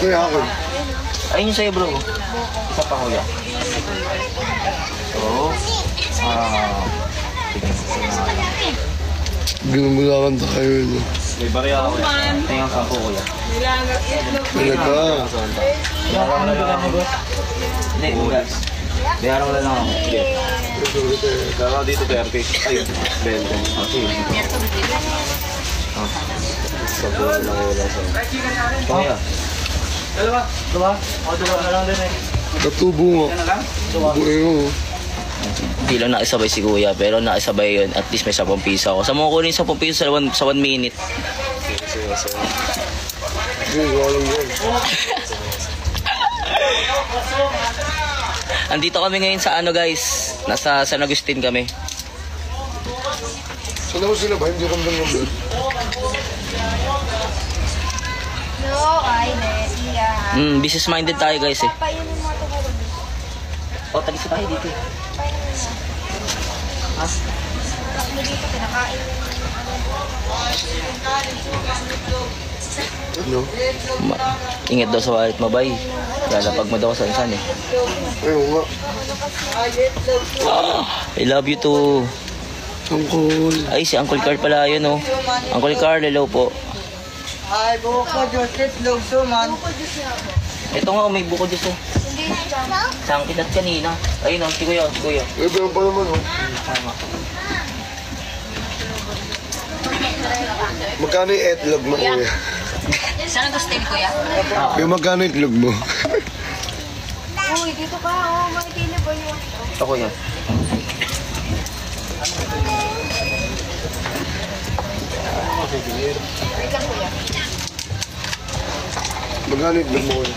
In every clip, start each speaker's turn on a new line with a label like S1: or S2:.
S1: Ito yung akin.
S2: Ayun yung sa'yo bro. Isa pa kuya. So,
S1: Ginumulakan tayo yun.
S2: may bariya ako. Tingnan ka po kuya.
S1: Talaga.
S2: Hindi, guys. Bayaran ko lang ako. Kaya dito 30. Ay, 20. Okay. Sabuhan lang wala sa'yo. Kuya. Dalawa? O, dalawa na lang din eh.
S1: Natubo nga. Tubo
S2: Hindi lang nakisabay si kuya, pero nakisabay yun. At least may 10 piso ako. Sa mga kunin 10 piso sa 1 minute. Andito kami ngayon sa ano guys. Nasa San Agustin kami.
S1: Saan ako sila ba? Hindi ko naman.
S3: No, ay, yeah.
S2: Business minded tayo guys eh.
S3: Papainin mo ito ko.
S2: O, talis tayo dito eh. Ha?
S3: Takbo dito, pinakain.
S1: Ano?
S2: Ingat daw sa wallet mo, bay. Lalapag mo daw sa insan eh.
S1: Ayaw nga.
S2: I love you too.
S1: Uncle.
S2: Ay, si Uncle Carl pala yun oh. Uncle Carl, hello po.
S4: Ay, buko ko, Joseph, lugso man.
S2: Ito nga, may buko dito.
S3: Hindi na dyan.
S2: Saan kinat kanina? Ayun oh, si kuya, si kuya.
S1: Eh, meron pa naman, oh.
S2: Tama.
S1: Magkano yung itlog mo, kuya?
S3: Saan gusto ko ya?
S1: Yung magkano yung itlog mo?
S3: Uy, dito ka. Oh, makikita ba yun?
S2: Ito kuya.
S3: Wait lang kuya.
S1: Magkano yung itlog mo, kuya?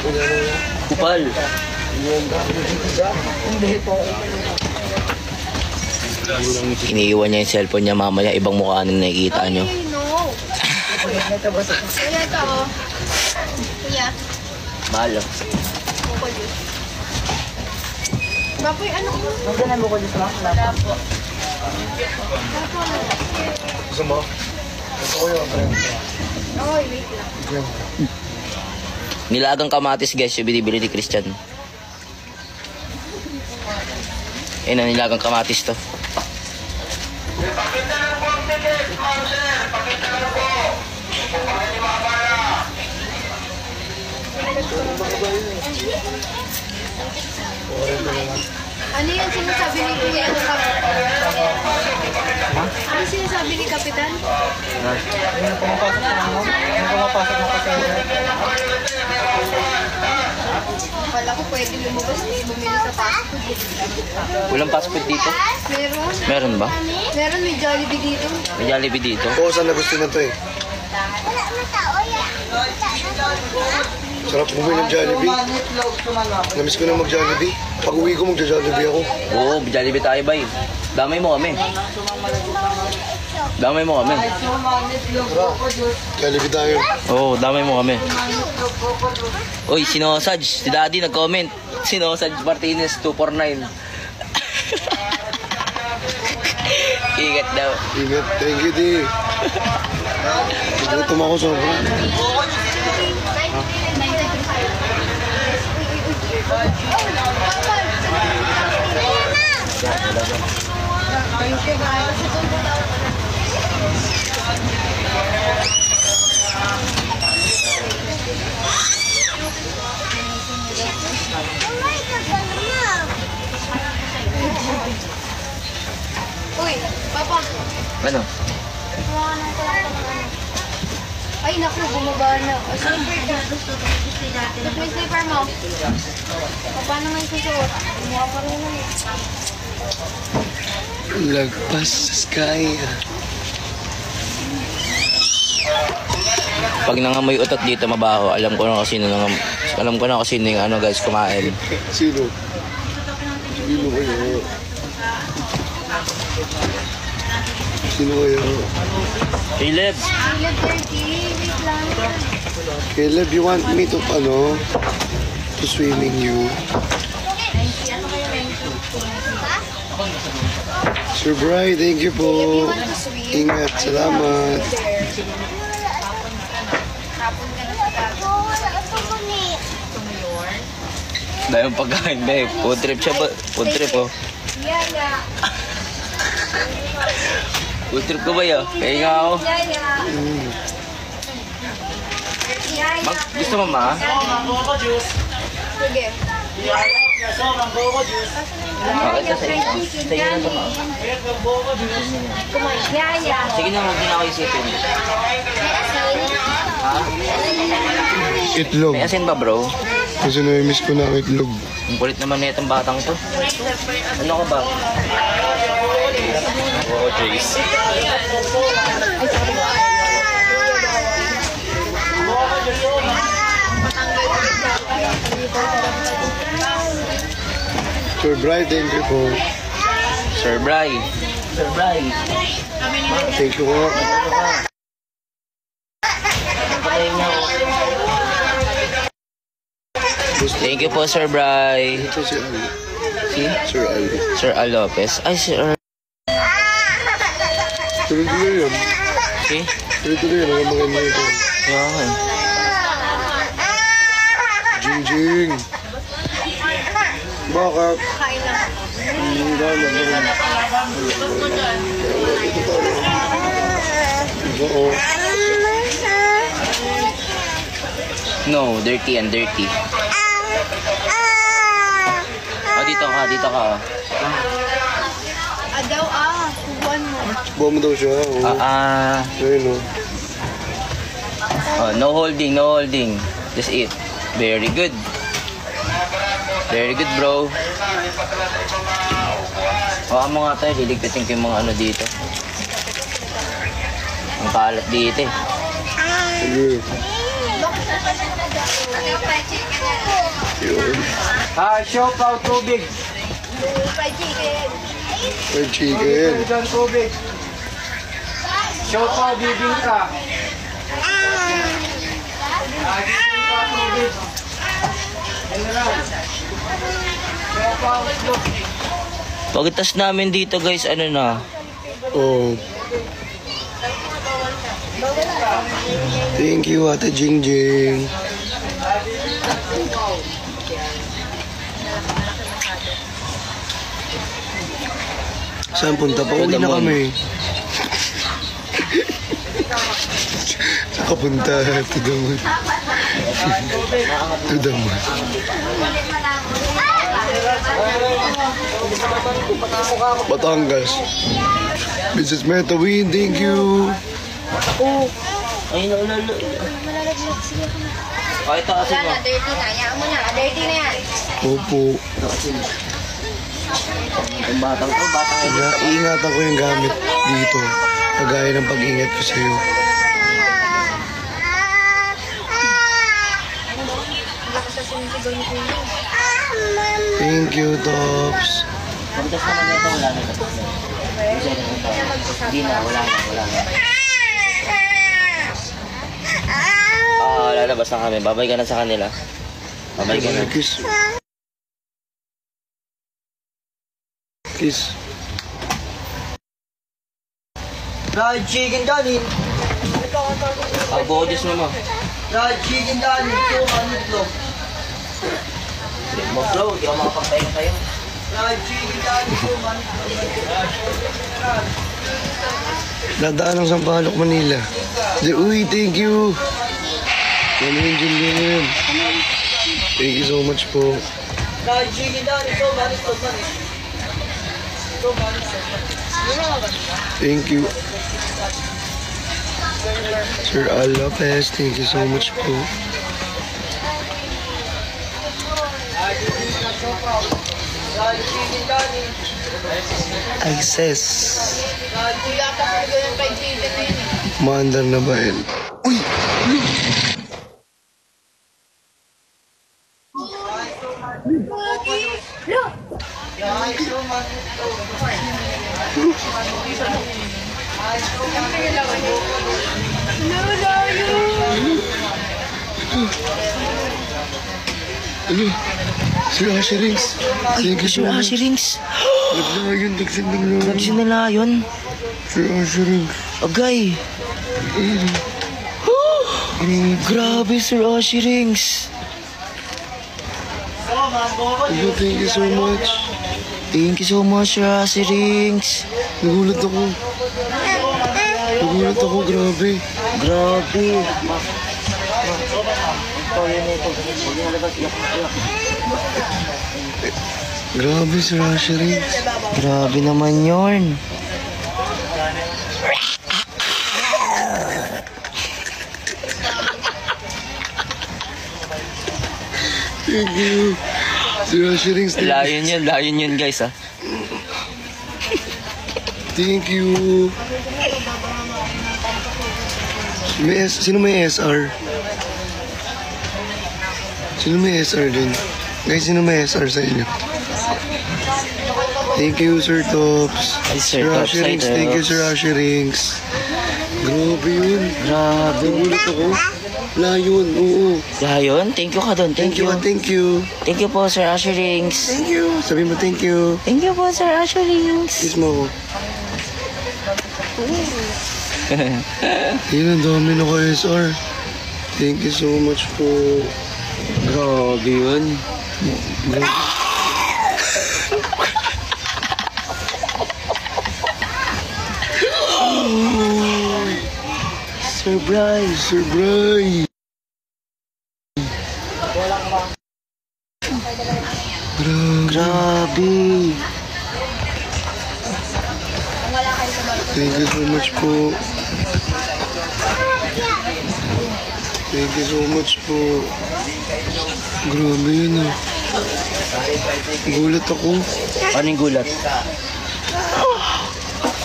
S1: Hindi.
S2: Kupal. Iniiwan niya yung cellphone niya mamaya. Ibang mukha nang nakikita nyo.
S3: Ay, no. Kuya, ito oh. Kuya.
S2: Mahal.
S3: Bukol yun. Bapoy, ano ko?
S4: Magkanan buko dito, ma?
S3: Wala po.
S1: Gusto mo? Gusto ko yun.
S3: Oy, wait lang.
S2: Nilagang kamatis guys yung binibili ni Christian. Ayun na, nilagang kamatis to.
S3: Ano yung sinasabi ni Kuya? Ano sinasabi ni Kapitan?
S4: Yung pumapasok na ako. Yung pumapasok na kasi.
S3: Akala ko pwede lumabas bumili sa fast food.
S2: Walang fast food dito?
S3: Meron?
S2: Meron ba?
S3: Meron, may Jollibee dito.
S2: May Jollibee dito?
S1: Oo, saan na gusto na to eh. Sarap bumili ng Jollibee.
S4: Manit, lugso man ako.
S1: Namiss ko na mag-Jollibee. Pag uwi ko, magja-Jollibee ako.
S2: Oo, Jollibee tayo bay. Damay mo kami. Damay mo kami.
S4: Ay, sumanit, lugso ko, Joseph.
S1: Jollibee tayo.
S2: Oo, damay mo kami.
S4: Manit, lugso ko, Joseph.
S2: Uy, Sinosaj. Si Daddy nag-comment. Sinosaj Martinez 249. Ingat daw.
S1: Ingat. Thank you, di. Gutom ako sobra.
S3: Uy, Papa.
S2: Ano?
S3: Kumahanang ko lang ng ano. Ay, naku, bumaba na. Slipper ka. Ba't may slipper mo? Paano nga yung susuot? Mukha pa rin naman.
S1: Lagpas sa sky.
S2: Pag nangamoy utot dito mabaho, alam ko na kasi yung ano guys kumain.
S1: Sino? Sino kayo? Sino kayo?
S2: Caleb!
S3: Caleb 30, wait lang.
S1: Caleb, you want me to, to swimming you?
S3: Ano kayo 90?
S1: Sir Bri, thank you po. Ingat, salamat.
S3: Hapon ka na sa gabi.
S2: Dahil yung pagkain, babe. Food trip siya ba? Food trip, oh.
S3: Yaya.
S2: Food trip ko ba yun? Kaya nga ako.
S3: Yaya. Yaya.
S2: Gusto mo, ma?
S3: Sige.
S2: Bakit ka sa inyo? Sa inyo na ito, ma.
S3: Kumain. Yaya.
S2: Sige na, huwag din ako isipin.
S3: May asin.
S2: Ha?
S1: Itlog.
S2: May asin ba, bro?
S1: Kasi na-miss ko na ang itlog.
S2: Ang kulit naman na itong batang to. Ano ka ba? Oo, Jace.
S1: Sir Bry, thank you po.
S2: Sir Bry. Sir Bry.
S1: Thank you po.
S2: Thank you po, Sir Bry.
S1: Ito si Ali.
S2: Si?
S1: Sir Ali.
S2: Sir Al Lopez. Ay, Sir...
S1: Tuloy-tuloy yan.
S2: Si?
S1: Tuloy-tuloy yan. Ang maganda ito.
S2: Yan.
S1: Jingjing. Bakit?
S3: Kain lang.
S1: Hindi na lang. Oo.
S2: No, dirty and dirty. Oh, dito ka, dito ka.
S3: Adaw subuan mo.
S1: Buwan mo daw siya. Oo. Ayun o.
S2: Oh, no holding, no holding. Just eat. Very good. Very good, bro. Baka mo nga tayo, liligpitin ko yung mga ano dito. Ang kalat dito eh.
S1: Sige. Yun.
S4: Ah, show pa tubig.
S3: Fried chicken.
S1: Fried chicken.
S4: Diyan tubig. Show pa bibingka. Bibingka tubig. General. Show pa utlog.
S2: Pagkitas namin dito guys, ano na?
S1: Oh. Thank you, Ate Jingjing. Saan punta? Pauwi na kami. Saan ka punta? To the moon. To the moon. Batangas. Mrs. Metawin, thank you.
S2: Ay, naulalo. Oh, ito kasi
S3: Wala
S2: mo.
S3: na, dirty na. Hayaan mo na. Dirty na yan.
S1: Opo.
S2: Yung batang to, batang ito.
S1: Iingatan ko yung gamit dito. Kagaya ng pag-ingat ko sa'yo. Thank you, Tops.
S2: Pagkitas naman nito, wala na ito. Hindi na, wala na, wala na. Lalabas na kami. Babay ka na sa kanila. Babay ka na.
S1: Kiss. Kiss.
S4: Fried chicken darling.
S2: Bodis mo mo.
S4: Fried chicken darling. Ito ang utlog.
S2: Mo bro, di ako makapagpahinga kayo.
S4: Fried chicken darling. Ito ang utlog.
S1: Dadaan ng Sampaloc, Manila. Uy, thank you. Manuin Julian. Thank you so much po.
S4: Fried chicken darling. Ito ang utlog.
S1: Thank you. Sir Al Lopez, thank you so much po.
S4: Fried chicken darling.
S1: Isis.
S3: Kuya pa ko yung fried chicken na yun.
S1: Maandar na ba yan? Uy! Ano? Sir Ashy Rings. Thank you so much.
S2: Rings.
S1: Naglayon, nagsindang lang.
S2: Nagsinala yun.
S1: Sir Ashy Rings.
S2: Agay.
S5: Grabe, Sir Ashi Rings.
S1: Thank you so much.
S5: Thank you so much, Sir Ashi Rings.
S1: Nagulat ako. Nagulat ako, grabe.
S5: Grabe.
S1: Grabe, Sir Ashi Rings.
S5: Grabe naman yun.
S1: Thank you. Sir Ashi Rings,
S5: Layon yun guys ah.
S1: thank you. Sino may SR? Sino may SR din? Guys, sino may SR sa inyo? Thank you, Sir Tops.
S5: Ay, Sir Tops,
S1: Ashi Rings,
S5: Sir
S1: thank you,
S5: Tops.
S1: Sir Ashi Rings. Grabe yun.
S5: Grabe.
S1: Nagulat ako. Layon, oo.
S5: Layon, thank you ka doon.
S1: Thank you, thank you.
S5: Thank you po, Sir Ashi Rings.
S1: Thank you. Sabi mo thank you.
S5: Thank you po, Sir Ashi Rings.
S1: Kiss mo ako. Yun, ang dami na ka SR. Thank you so much po.
S5: Grabe yun.
S1: Surprise! Surprise!
S5: Grabe.
S1: Thank you so much po. Thank you so much po. Grabe yun ah. Gulat ako.
S5: Ano yung gulat?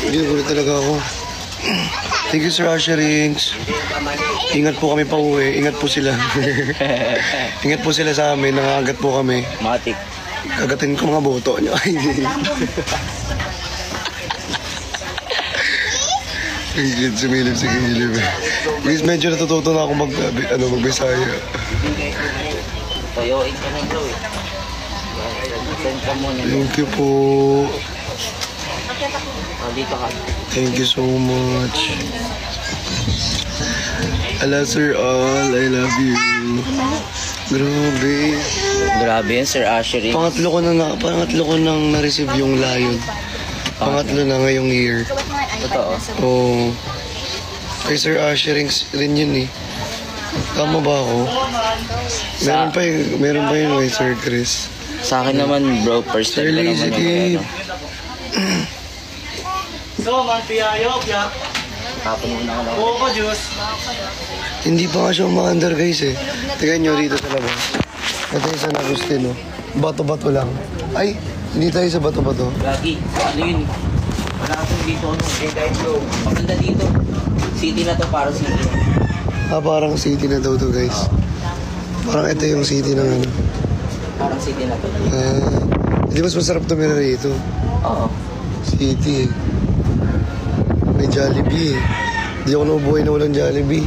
S1: Hindi, gulat talaga ako. Thank you, Sir Ashi Rings. Ingat po kami pa uwi. Ingat po sila. Ingat po sila sa amin. Nangangagat po kami.
S5: Matik.
S1: Kagatin ko mga boto nyo. Ay, hindi. Ang cute, sumilip sa gilip. Guys, medyo natututo na ako magbisaya.
S5: Toyoin ka na bro eh. Send ka muna.
S1: Thank you po.
S5: Dito ka.
S1: Thank you so much. Ala, Sir All, I love you. Grabe.
S5: Grabe yan, Sir Ashi Rings.
S1: Pangatlo ko nang na-receive yung Lion. Pangatlo na ngayong year.
S5: Totoo.
S1: Oo. Kay Sir Ashi Rings rin yun eh. Tama ba ako? Meron pa yun kay Sir Chris.
S5: Sa akin naman bro, first
S1: Sir
S5: time ko
S1: Lazy
S5: naman
S1: Kid.
S4: So, man, piyayok, ya.
S5: Tapon muna ako.
S4: Buko juice.
S1: Hindi pa nga siya umaandar guys eh. Tingnan nyo rito sa labas. Ito yung San Agustin oh. Bato-bato lang. Ay, hindi tayo sa bato-bato.
S5: Gagi, ano yun? Wala akong dito ano. Maganda dito. City na to, para city.
S1: Parang city na daw to guys. Parang ito yung city ng ano.
S5: Parang city na to.
S1: Hindi mas masarap tumira rito.
S5: Oo.
S1: City eh. May Jollibee eh. Hindi ako naubuhay na walang Jollibee.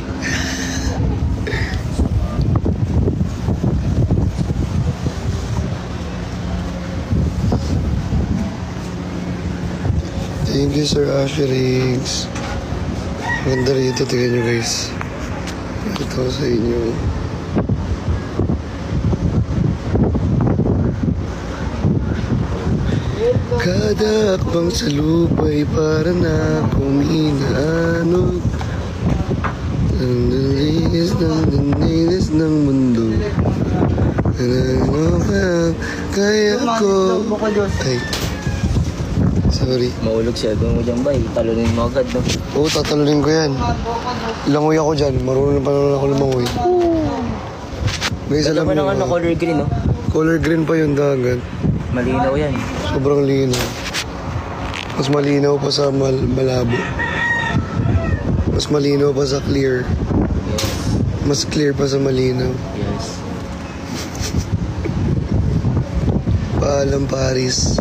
S1: Thank you, Sir Ashi Rings. Ganda rito, tingnan nyo guys. Ito sa inyo. Kada akbang sa lupa'y para na akong inaanog. Ang dalinis ng mundo. Ano ka, kaya ko. Ay, sorry.
S5: Maulog siya. Gawin mo dyan ba? Talunin mo agad no?
S1: Oo, tatalunin ko yan. Langoy ako dyan. Marunong pa naman ako lumangoy. Guys,
S5: Ganda
S1: alam
S5: pa
S1: nyo,
S5: ng ano, color green no?
S1: color green pa yung dagat.
S5: Malinaw yan.
S1: Sobrang linaw. Mas malinaw pa sa malabo. Mas malinaw pa sa clear.
S5: Yes.
S1: Mas clear pa sa malinaw.
S5: Yes.
S1: Paalam, Paris.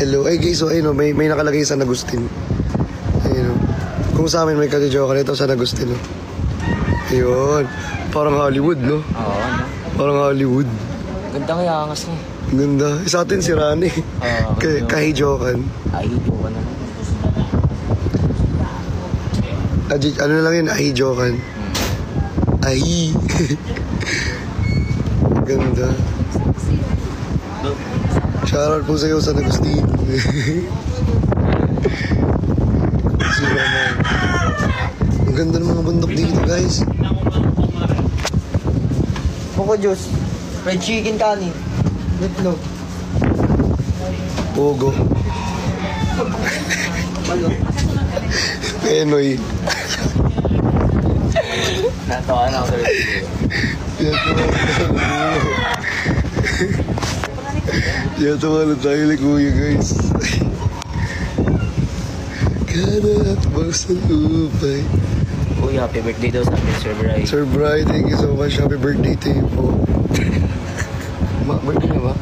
S1: Hello. Ay guys, so ayun, may nakalagay San Agustin. Ayun. Kung sa amin may kadyo-joke, ito San Agustin. Ayun. Parang Hollywood, no?
S5: Oo, ano?
S1: Parang Hollywood.
S5: Ganda kaya angas niya.
S1: Ganda. Sa atin si Rani.
S5: Okay.
S1: Kahijokan.
S5: Ay, iwan na lang.
S1: Ano na lang yun, ay, jokan. Ay. Ganda. Shoutout po sa'yo San Agustin. Sira na. Ang ganda ng mga bundok dito, guys.
S4: Buko juice. Fried chicken kanin. Meatloaf.
S1: Pogo. Penoy.
S5: Natawa na ako.
S1: Yatawa na tayo like kuya, guys. Kada at bang sa lupay.
S5: Uy, happy birthday daw sa akin, Sir Bri.
S1: Sir Brian, thank you so much. Happy birthday to you po. Birthday na ba?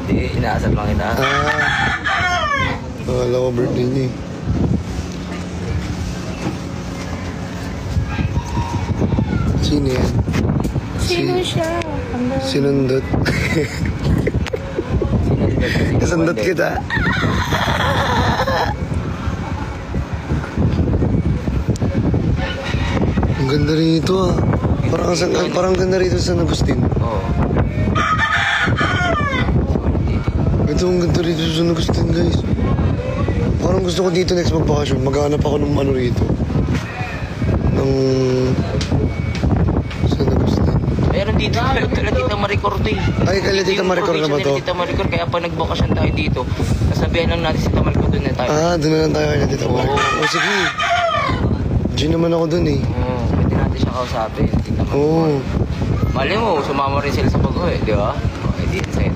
S5: Hindi, inaasal lang kita.
S1: Akala ko birthday niya eh. Sino yan?
S3: Sino siya?
S1: Sinundot. Kasundot kita. Ang ganda rito ah. Parang ganda rito sa San Agustin.
S5: Oo.
S1: Ito ang ganda rito sa San Agustin, guys. Parang gusto ko dito next magbakasyon. Maghanap ako ng ano rito. Ng San Agustin.
S5: Meron dito, kala Tita Maricor to eh.
S1: Ay, kala Tita Maricor na ba to?
S5: Tita Maricor, kaya pa nagbakasyon tayo dito. Nasabihan lang natin si Tita Maricor doon na tayo.
S1: Doon na lang tayo kay Tita Maricor. Oh, sige. G naman ako dun eh.
S5: Oo, pwede natin siya kausapin. Tita Maricor.
S1: Oo.
S5: Mali mo, sumama rin sila sa pag-uwi, di ba? Okay, di inside.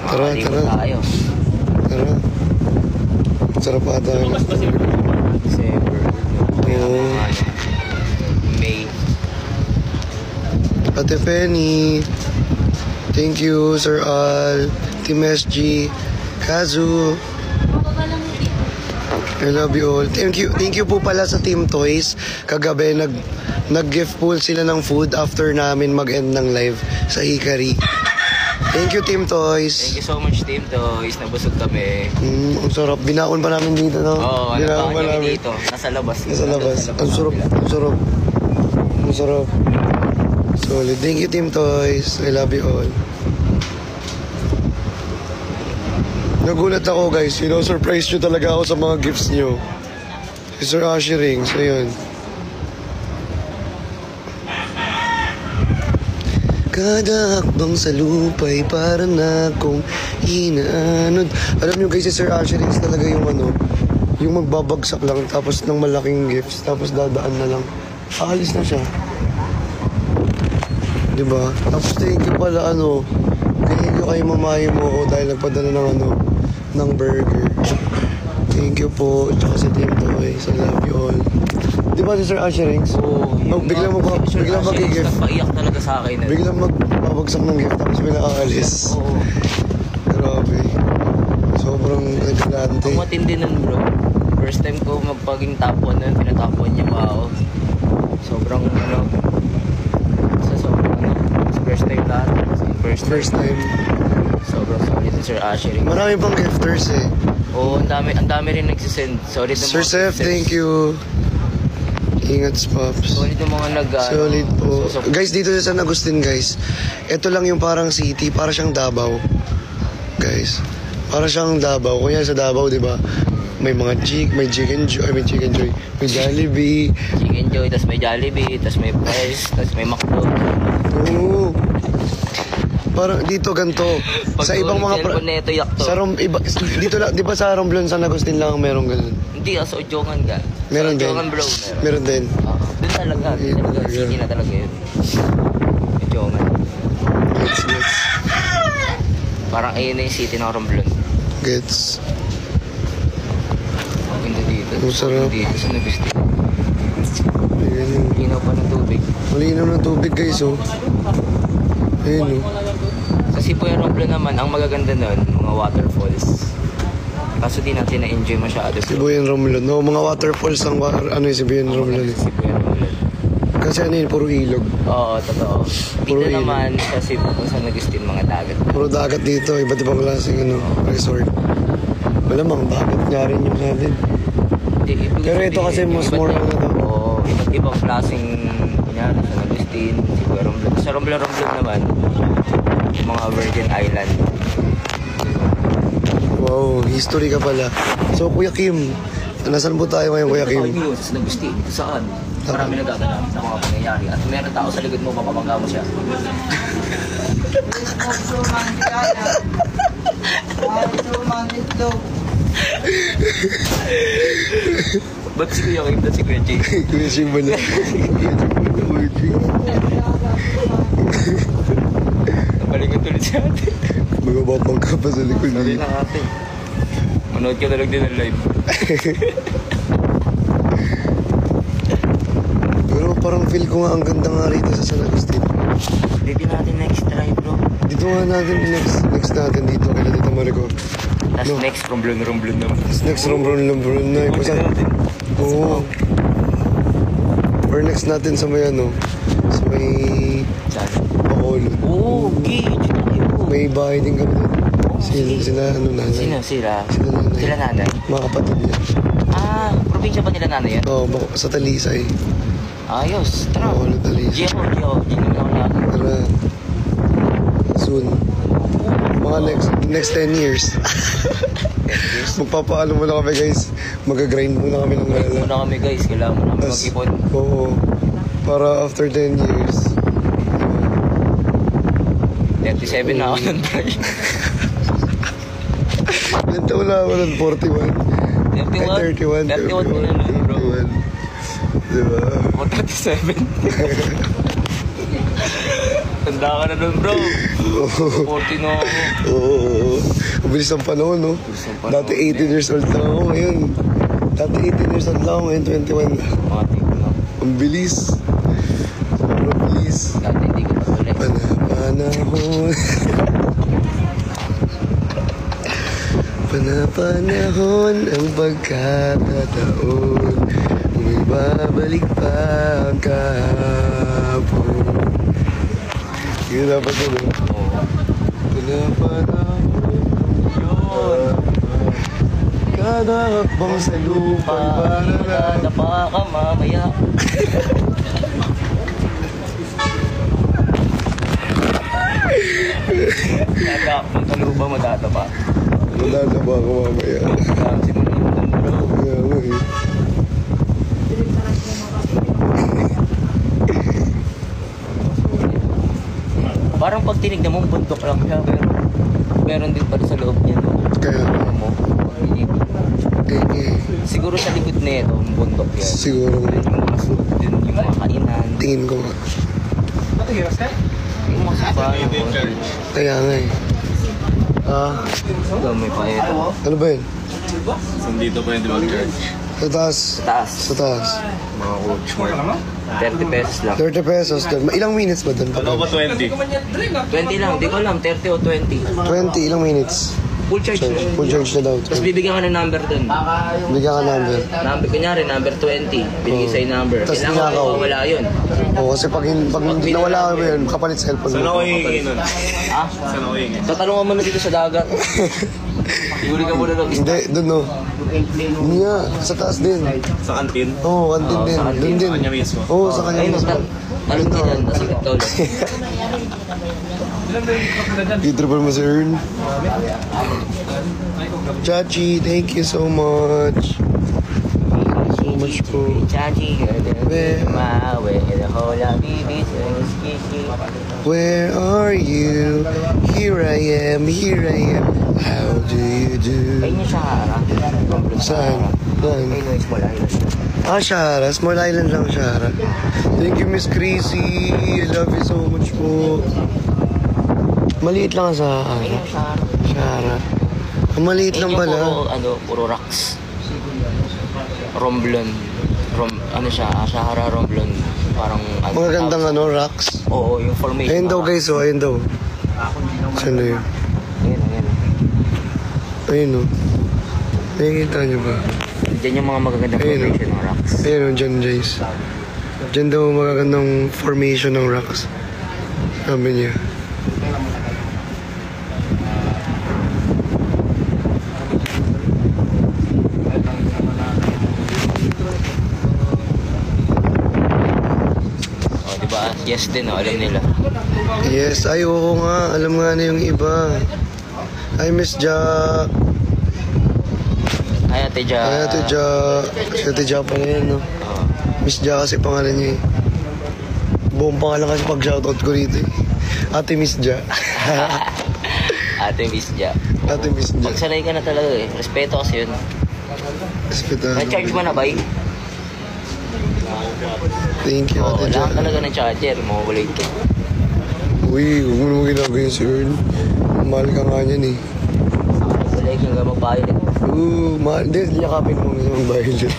S1: Tara, tara.
S5: Tayo.
S1: Tara. Sarap ata.
S5: December.
S1: Oo.
S5: May.
S1: Ate Penny. Thank you, Sir Al. Team SG. Kazu. I love you all. Thank you po pala sa Team Toys. Kagabi nag-gift pool sila ng food after namin mag-end ng live sa Hikari. Thank you, Team Toys.
S5: Thank you so much, Team Toys. Nabusog kami.
S1: Ang sarap. Binaon pa namin dito, no?
S5: Oo,
S1: Binaon
S5: ano pa kami dito? Nasa labas.
S1: Nasa labas. Ang sarap. Ang sarap. Ang sarap. Solid. Thank you, Team Toys. I love you all. Nagulat ako, guys. Surprise nyo talaga ako sa mga gifts nyo. Si Sir Ashy Rings. Ayun. Kada hakbang sa lupay para na akong inaanod. Alam nyo guys, si Sir Ashy Rings talaga yung yung magbabagsak lang tapos ng malaking gifts tapos dadaan na lang. Aalis na siya. Diba? Tapos thank you pala thank you kay mamahay mo ako dahil nagpadala ng burger. Thank you po. Tsaka sa Team Toys. I love you all. Di ba si Sir Ashy Rings?
S5: Oo.
S1: Biglang mag-gift.
S5: Nagpaiyak talaga sa akin.
S1: Biglang magbabagsak ng gift tapos may nakaalis.
S5: Oo.
S1: Grabe. Sobrang nagkalante.
S5: Ang matindi nun, bro. First time ko magpaging top 1 nun. Pinatop 1 niya pa ako. Sobrang first time lahat.
S1: First time.
S5: Sobrang solid si Sir Ashy Rings.
S1: Marami pang gifters eh.
S5: Oo, ang dami rin nagsisend. Solid na
S1: Sir Seth, thank you. Ingat, Pops.
S5: Solid na mga
S1: Solid po. Guys, dito sa San Agustin, guys. Ito lang yung parang city. Para siyang Davao. Guys. Para siyang Davao. Kunya sa Davao, di ba? May mga may chicken joy, may Jollibee.
S5: Chicken Joy, tas may Jollibee, tas may Fries, tas may McDo.
S1: Oo. Parang dito ganito. Sa ibang mga
S5: neto yakto.
S1: dito lang, di ba sa Romblon, San Agustin lang merong ganun?
S5: Hindi, sa Ojongan ka.
S1: Meron
S5: sa
S1: din.
S5: Ojongan, bro.
S1: Meron din.
S5: Doon talaga. City na talaga yun. Ojongan.
S1: Gets.
S5: Parang ayun na yung city ng Romblon.
S1: Gets.
S5: Maganda dito.
S1: Ang sarap.
S5: Dito sa Nagustin.
S1: Ayan.
S5: Linaw pa ng tubig.
S1: Malinaw ng tubig, guys, oh. Ayun, oh.
S5: Sa Sipoy Romblon naman, ang magaganda nun, mga waterfalls. Kaso di natin na-enjoy masyado.
S1: Sibuyan Romblon. No, mga waterfalls ang yung Sibuyan Romblon.
S5: Sipoy Romblon.
S1: Kasi puro ilog.
S5: Oo, totoo.
S1: Puro
S5: Dito
S1: ilog.
S5: naman sa Cebu, sa Nagustin, mga dagat.
S1: Puro dagat dito. Iba't ibang klaseng resort. Malamang dagat nga rin yung sa atin. Pero ito kasi mas more ano to.
S5: Oo, iba't ibang klaseng, kunyari, San Agustin, si Kuya Romblon. Sa Romblon naman, yung mga Virgin Island.
S1: Wow, history ka pala. So, Kuya Kim, nasaan po tayo ngayon, Kuya Kim?
S5: Ito, sa San Agustin, ito saan? Marami nagaganap sa mga pangyayari. At meron tao sa likod mo, mapapangga mo siya. Ba't si Kuya Kim? Ba't si Kuya Jay?
S1: Kuya Kim ba na?
S5: Napalingon tuloy si ate.
S1: Magababang ka pa sa likod
S5: Sabi
S1: niya.
S5: na ate. Manood ka na lang din ng live.
S1: Pero parang feel ko nga ang ganda nga rito sa San Agustin.
S5: Dito natin next try bro.
S1: Dito nga natin, next natin dito, kaya dito Marico.
S5: Tapos
S1: No.
S5: next Romblon naman.
S1: Next Rombron na. Oo. Or next natin sa may ano, sa may
S5: Saan?
S1: Bacolod.
S5: Oo, okay. Dito tayo.
S1: May bahay din kami doon. Sila ano nanay.
S5: Sino? Sila?
S1: Sila nanay.
S5: Sila nanay?
S1: Mga kapatid niya.
S5: Ah, probinsya ba nila nanay yan?
S1: Oo, sa Talisay.
S5: Ayos, tara.
S1: Bacolod, Talisay.
S5: Gio. Gino na ako natin.
S1: Tara. Soon. Mga next 10 years. Magpapaano muna kami guys. Mag-grind muna kami ng malala.
S5: Muna kami guys, kailangan mo namin
S1: Tas,
S5: mag-ipon.
S1: oo. Para after 10 years.
S5: 37 na ako nun tayo.
S1: Ilan taon na ako nun? 41?
S5: 31? 31 ko na nun bro.
S1: 31. Diba?
S5: Ako 37. Tanda ka na nun bro. 40 na ako.
S1: Oo. Ang bilis ng panahon, no? Dati 18 years old lang ako ngayon. Dati 18 years old lang ako ngayon, 21 na.
S5: Mga tipo na.
S1: Ang bilis. Sobrang bilis.
S5: Dati hindi ko patuloy.
S1: Panahon. Panahon ang pagkakataon. May babalik pa ang kahapon. Yun dapat yun, no? Panahon. Kada hakbang sa lupa para
S5: Nadapa ka mamaya. Nadapa sa lupa madadapa.
S1: Madadaba ako mamaya.
S5: Kasi mo naman ang bro.
S1: Kaya nga eh.
S5: Parang pag tinignan mo, bundok lang siya, pero meron din pala sa loob niya, no?
S1: Kaya,
S5: Ano mo? Siguro sa likod na ito, ang bundok yan.
S1: siguro
S5: Yung mga sunod din, yung mga kainan,
S1: tingin ko nga.
S5: yung mga sabahan mo.
S1: Kaya nga eh.
S5: Ito, may pa ito.
S1: Ano ba yun?
S2: Saan dito pwede mag-charge?
S1: Sa taas.
S5: Sa taas,
S1: Sa taas.
S2: Mga coach mark.
S5: 30 pesos lang.
S1: 30 pesos doon. Ilang minutes ba doon?
S2: Ano ba 20?
S5: 20 lang, di ko alam, 30 o 20.
S1: 20, ilang minutes?
S5: Full charge na.
S1: Full charge na daw.
S5: Tapos bibigyan ka ng number dun.
S1: Bigyan ka number.
S5: Number, kunyari, number 20. Binigay sa'yo number.
S1: Tas
S5: Kailangan
S1: ninakaw.
S5: ko wala yun.
S1: Oo, kasi pag hindi nawala ka yun, kapalit cellphone
S2: Saan ako
S1: mo.
S2: hihingi nun?
S5: Ha?
S2: Saan ako hihingi?
S5: Tatanungan mo na dito sa dagat. Huli ka muna ng
S1: Hindi, doon no. Hindi nga, sa taas din.
S2: Sa kantin?
S1: Oo, kantin din.
S5: sa kantin.
S1: Doon din.
S2: Sa kanya mismo?
S1: Oo, sa kanya
S5: Ayun,
S1: mismo.
S5: talon ka dyan. Tapos ikot ka ulit.
S1: Triple mo si Ern. Chachi, thank you so much. So much po.
S5: Chachi, mawe, hola, bibi,
S1: Where are you? Here I am, here I am. How do you do?
S5: Ayun yung Shahara.
S1: Saan? Saan?
S5: Ayun yung small island.
S1: Shara. Small island lang, Shara. Thank you, Miss Chrissy. I love you so much po. Maliit lang sa
S5: Ayun yung Shahara.
S1: Shara. Ang maliit lang
S5: Ayun yung
S1: pala.
S5: puro rocks. Romblon. Ano siya, Shahara Romblon. Parang ano.
S1: Mga gandang rocks.
S5: Oo, yung formation.
S1: Ayun daw guys, oh, ayun daw. Saan na yun?
S5: Ayun, ayun.
S1: Ayun o. Nakikita niyo ba?
S5: Diyan yung mga magagandang
S1: Ayun,
S5: formation ng rocks.
S1: Ayun o, dyan guys. Dyan daw magagandang formation ng rocks. Sabi niya.
S5: iba, yes din, alam nila.
S1: Yes, ay oo nga. Alam nga na yung iba. Ay, Miss Jack.
S5: Ay, Ate Ja.
S1: Ay, Ate Jack. Si Ate Jack pala yan, no?
S5: Oo.
S1: Miss Jack kasi pangalan niya eh. Buong pangalan kasi pag shoutout ko rito eh. Ate Miss Jack.
S5: Ate Miss Ja.
S1: Ate Miss Jack.
S5: Magsanay ka na talaga eh. Respeto kasi yun.
S1: Hospital.
S5: Na-charge mo na ba eh?
S1: Thank you,
S5: Oo,
S1: Ate Jack.
S5: lahat talaga ng charger. Mawawalay ka.
S1: Uy, huwag mo naman ginagawa yun si Earl. Mahal ka nga niyan eh.
S5: Walay ka nga magbayad eh.
S1: Mahal. Hindi, yakapin mo nga magbayad yun.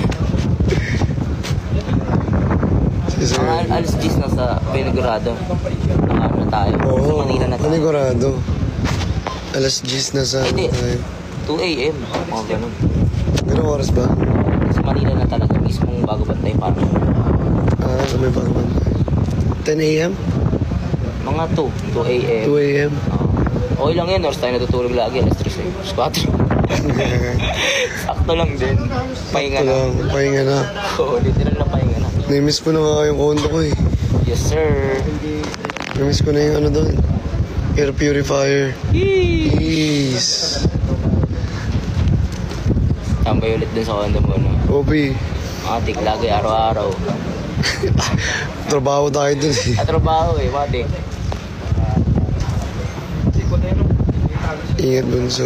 S1: Si Sir
S5: Mga
S1: Earl.
S5: alas 10 na sa Pinagurado. Nakano tayo. Sa
S1: Oo,
S5: Manila na tayo.
S1: panigurado. Alas 10 na sa
S5: Hindi.
S1: tayo.
S5: 2 a.m. Mga ganun.
S1: Ganong oras ba?
S5: Sa Manila na talaga. Mismong bago bantay parang.
S1: Ah, sa may pagkaman. 10 a.m.?
S5: Mga 2 a.m.
S1: 2 a.m.?
S5: Okay lang yan, oras tayo natutulog lagi. Alas 3 eh. Alas 4. Sakto lang din. Pahinga
S1: Ito
S5: na.
S1: lang, pahinga na.
S5: Oo, literal na pahinga na.
S1: Namiss ko na nga yung condo ko eh.
S5: Yes, sir.
S1: Namiss ko na yung ano doon. Air purifier. Yes.
S5: Tambay ulit dun sa condo mo, no?
S1: Opi,
S5: Matik, lagi, araw-araw.
S1: trabaho tayo dun eh.
S5: Katrabaho eh, matik.
S1: Ingat bunso.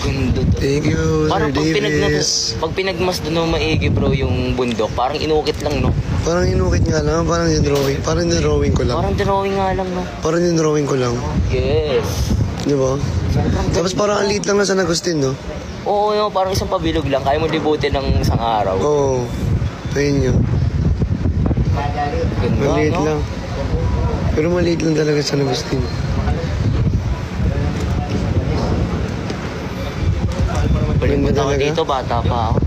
S5: Gundo to.
S1: Thank you, Sir
S5: Parang
S1: Davis.
S5: pag pinagmas doon mo maigi bro yung bundok, parang inukit lang, no?
S1: Parang inukit nga lang, parang yung drawing. Parang yung drawing ko lang.
S5: Parang drawing nga lang, no?
S1: Parang yung drawing ko lang.
S5: Yes.
S1: Di ba? Tapos parang ang liit lang na San Agustin, no?
S5: Oo, no, parang isang pabilog lang. Kaya mo libutin ng isang araw.
S1: Oo. Ayun yun.
S5: Ganda,
S1: Maliit
S5: no?
S1: lang. Pero maliit lang talaga San Agustin.
S5: Balimutan ako
S1: talaga.
S5: dito, bata pa ako.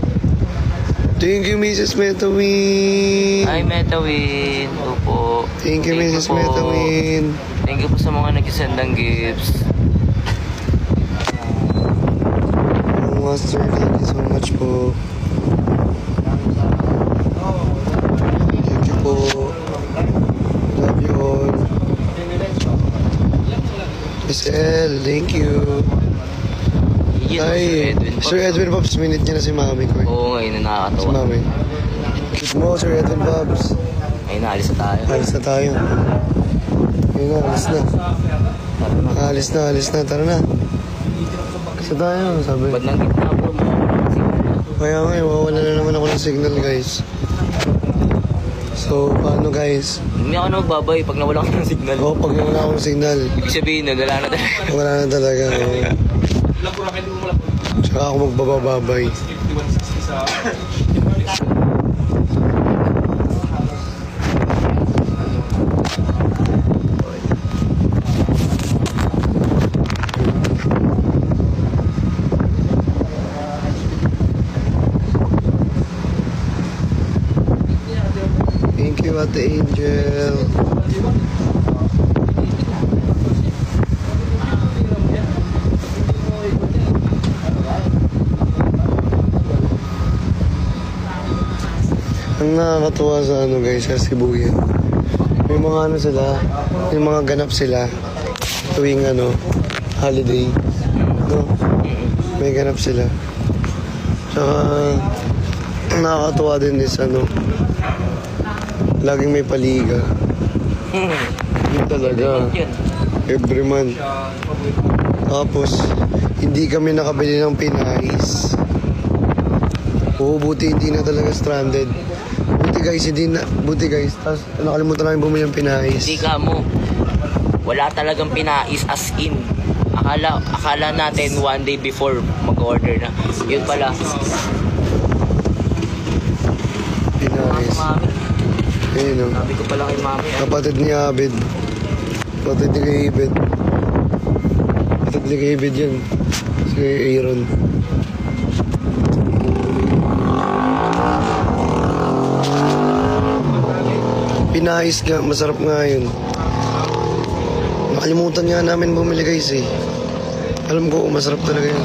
S1: Thank you, Mrs. Metawin.
S5: Hi, Metawin. Opo.
S1: Thank you, Mrs.
S5: po.
S1: Metawin.
S5: Thank you po sa mga nag-send ng gifts.
S1: Master, thank you so much po. Thank you po. Love you all. Miss L, thank you.
S5: Yun,
S1: Ay, Sir Edwin Pops, minute niya na si Mami ko eh.
S5: Oo, ngayon na
S1: Si
S5: nakakatawa.
S1: Mami. Keep mo, Sir Edwin Pops.
S5: Ay, naalis na tayo.
S1: Alis na tayo. Ayun na, alis na.
S5: Tara na.
S1: Alis na, alis na. Tara na. Kasi tayo, sabi.
S5: Ba't nang gitna po mo?
S1: Kaya nga, mawawala na naman ako ng signal, guys. So, paano, guys?
S5: Hindi ako na magbabay pag nawala ka ng signal.
S1: Oo, pag wala akong signal,
S5: Ibig sabihin na, wala na talaga.
S1: wala na talaga. Oo. Tsaka ako magbabababay. Thank you, Ate Angel. Ang nakakatuwa sa ano guys, sa Sibuyan. May mga ano sila, may mga ganap sila tuwing ano, holiday. No? May ganap sila. Tsaka, ang nakakatuwa din is ano, laging may paliga. Yun talaga.
S5: Yun.
S1: Every month. Tapos, hindi kami nakabili ng pinais. Oo, buti hindi na talaga stranded. Buti guys, hindi na. Buti guys, tapos nakalimutan namin bumili ng pinais.
S5: Hindi ka mo. Wala talagang pinais as in. Akala natin one day before mag-order na. Yun pala.
S1: Pinais.
S5: Mami.
S1: Ayun o.
S5: Sabi ko pala kay mami.
S1: Kapatid ni Abed. Kapatid ni kay Abed. Kapatid ni kay Abed yun. Si Aaron. Pinais nga, masarap nga yun. Nakalimutan nga namin bumili guys eh. Alam ko, masarap talaga yun.